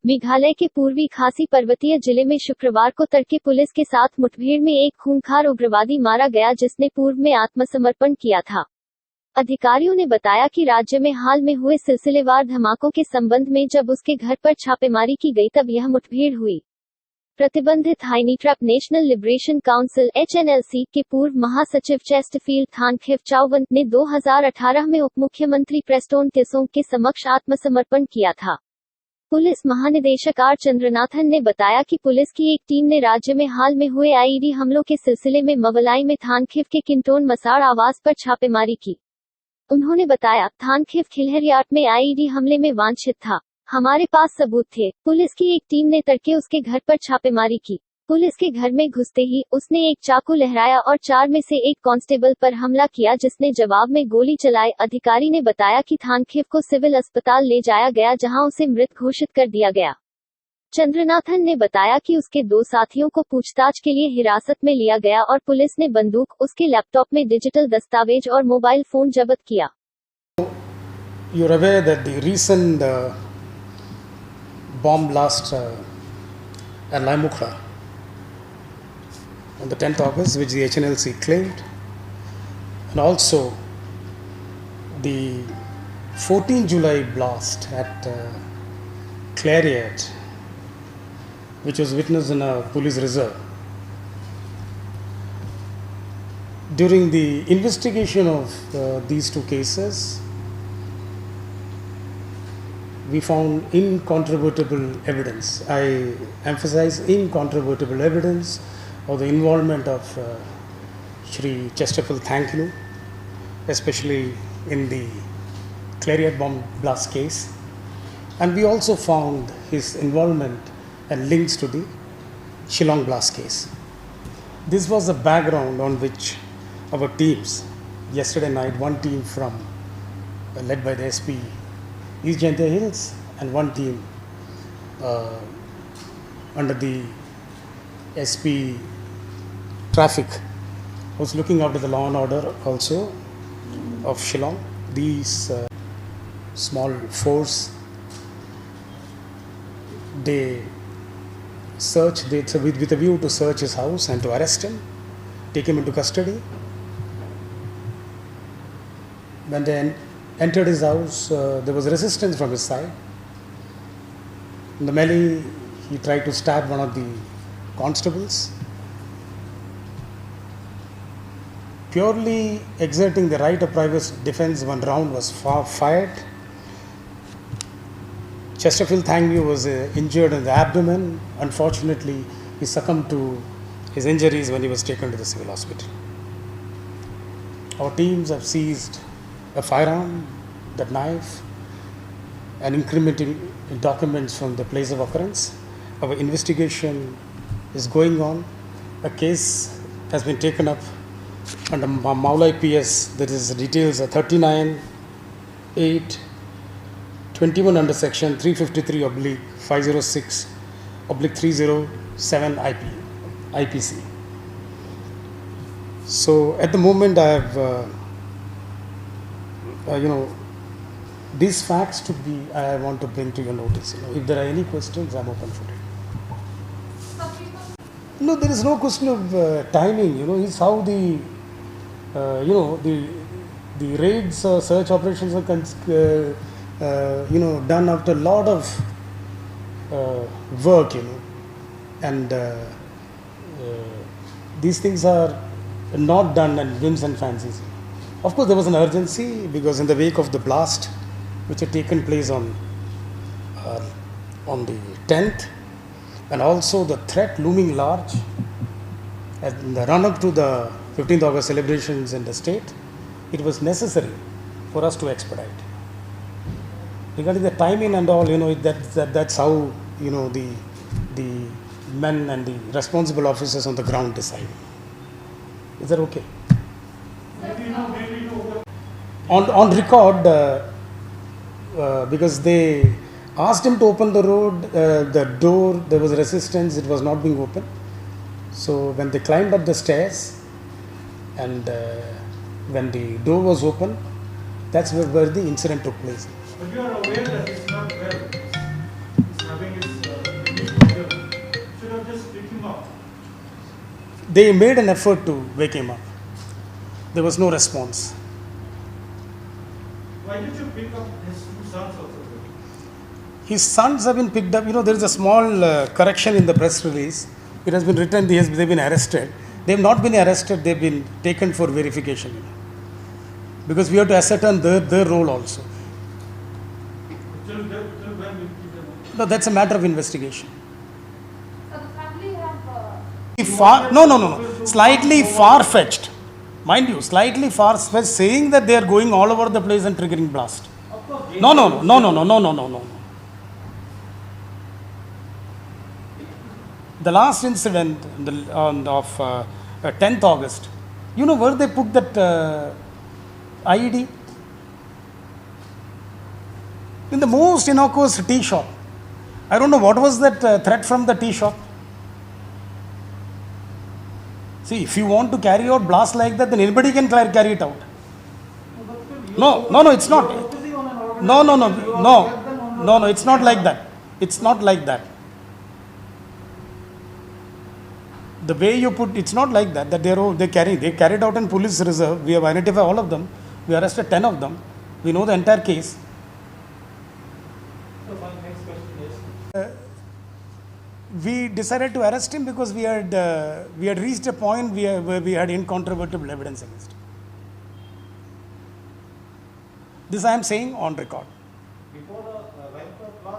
मेघालय के पूर्वी खासी पर्वतीय जिले में शुक्रवार को तड़के पुलिस के साथ मुठभेड़ में एक खूंखार उग्रवादी मारा गया जिसने पूर्व में आत्मसमर्पण किया था। अधिकारियों ने बताया कि राज्य में हाल में हुए सिलसिलेवार धमाकों के संबंध में जब उसके घर पर छापेमारी की गई तब यह मुठभेड़ हुई। प्रतिबंधित honey trap national liberation council (HNLC) के पूर्व महासचिव चेस्टरफील्ड थानखिव चाउवन ने 2018 में उपमुख्यमंत्री प्रेस्टोन टिसोंग के समक्ष आत्मसमर्पण किया था। पुलिस महानिदेशक आर चंद्रनाथन ने बताया कि पुलिस की एक टीम ने राज्य में हाल में हुए आईईडी हमलों के सिलसिले में मवलाई में थानखिव के किंटोन मसाड़ आवास पर छापेमारी की। उन्होंने बताया, थानखिव खिलहरियाट में आईईडी हमले में वांछित था। हमारे पास सबूत थे। पुलिस की एक टीम ने तड़के उसके घर पर छापेमारी की। पुलिस के घर में घुसते ही उसने एक चाकू लहराया और 4 में से एक कांस्टेबल पर हमला किया जिसने जवाब में गोली चलाई। अधिकारी ने बताया कि थानखिव को सिविल अस्पताल ले जाया गया जहां उसे मृत घोषित कर दिया गया। चंद्रनाथन ने बताया कि उसके 2 साथियों को पूछताछ के लिए हिरासत में लिया गया और पुलिस ने बंदूक, उसके लैपटॉप में डिजिटल दस्तावेज और मोबाइल फोन जब्त किया। You're aware that the recent bomb blast at Laimukha on the 10th August, which the HNLC claimed, and also the 14 July blast at Clarion, which was witnessed in a police reserve. During the investigation of these 2 cases, we found incontrovertible evidence. I emphasize incontrovertible evidence of the involvement of Shri Chesterfield Thankinu, especially in the Clarion bomb blast case. And we also found his involvement and links to the Shillong blast case. This was the background on which our teams, yesterday night, one team from led by the SP East Jaintia Hills and one team under the SP Traffic was looking after the law and order also of Shillong. These small force, they searched with a view to search his house and to arrest him, take him into custody. When they entered his house, there was resistance from his side. In the melee, he tried to stab one of the constables. Purely exerting the right of private defense, one round was fired. Chesterfield Thankinu was injured in the abdomen. Unfortunately, he succumbed to his injuries when he was taken to the civil hospital. Our teams have seized a firearm, that knife, and incriminating documents from the place of occurrence. Our investigation is going on. A case has been taken up under Maulai PS. That is details 39(8)(21) under section 353/506/307 IPC. So at the moment I have these facts I want to bring to your notice. If there are any questions, I'm open for it. No, there is no question of timing. It's how the the raids or search operations are done after a lot of work. And these things are not done on whims and fancies. Of course, there was an urgency because in the wake of the blast, which had taken place on the 10th, and also the threat looming large in the run-up to the 15th August celebrations in the state, it was necessary for us to expedite. Regarding the timing and all, that's how the men and the responsible officers on the ground decide. Is that okay? On record, because they asked him to open the road, the door, there was resistance, it was not being opened. So when they climbed up the stairs and when the door was open, that's where the incident took place. But you are aware that it's not well. disturbing his sleep. Should have just picked him up. They made an effort to wake him up. There was no response. Why did you pick up his two sons also? His sons have been picked up. There is a small correction in the press release. It has been written they've been arrested. They have not been arrested. They've been taken for verification. Because we have to ascertain their role also. Till when will you keep them up? No, that's a matter of investigation. So the family have No. Slightly far-fetched. Mind you, slightly far-fetched, saying that they are going all over the place and triggering blast. Of course, No. The last incident of 10th August, you know where they put that IED? In the most innocuous tea shop. I don't know what was that threat from the tea shop. See, if you want to carry out blast like that, then anybody can carry it out. No, it's not. No, it's not like that. It's not like that. The way you put, it's not like that. That they carried out in police reserve. We have identified all of them. We arrested 10 of them. We know the entire case. So my next question is, We decided to arrest him because we had reached a point where we had incontrovertible evidence against him. This I am saying on record.